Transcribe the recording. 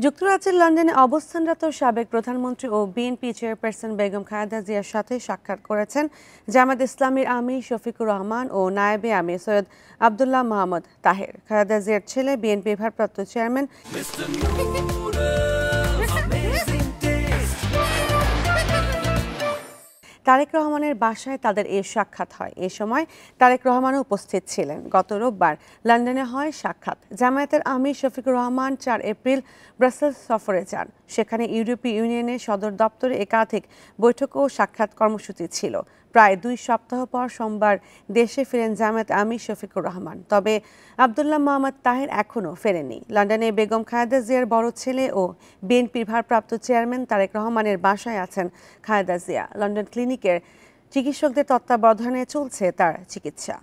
যুক্তরাজ্যের লন্ডনে অবস্থানরত সাবেক প্রধানমন্ত্রী ও বিএনপি চেয়ারপারসন বেগম খালেদা জিয়ার সাথে সাক্ষাৎ করেছেন জামায়াত ইসলামীর আমির শফিকুর রহমান ও নায়েবে আমির সৈয়দ আবদুল্লাহ মাহমুদ তাহের। খালেদা জিয়ার ছেলে বিএনপির ভারপ্রাপ্ত চেয়ারম্যান তারেক রহমানের বাসায় তাদের এই সাক্ষাৎ হয়। এ সময় তারেক রহমানও উপস্থিত ছিলেন। গত রোববার লন্ডনে হয় সাক্ষাৎ। জামায়াতের আমির শফিকুর রহমান 4 এপ্রিল ব্রাসেলস সফরে যান। সেখানে ইউরোপীয় ইউনিয়নের সদর দপ্তরে একাধিক বৈঠক ও সাক্ষাৎ কর্মসূচি ছিল। প্রায় 2 সপ্তাহ পর সোমবার দেশে ফেরেন জামায়াত আমির শফিকুর রহমান। তবে আবদুল্লাহ মাহমুদ তাহের এখনও ফেরেননি। লন্ডনে বেগম খালেদা জিয়ার বড় ছেলে ও বিএনপির ভারপ্রাপ্ত চেয়ারম্যান তারেক রহমানের বাসায় আছেন খালেদা জিয়া। লন্ডন ক্লিনিকের চিকিৎসকদের তত্ত্বাবধানে চলছে তার চিকিৎসা।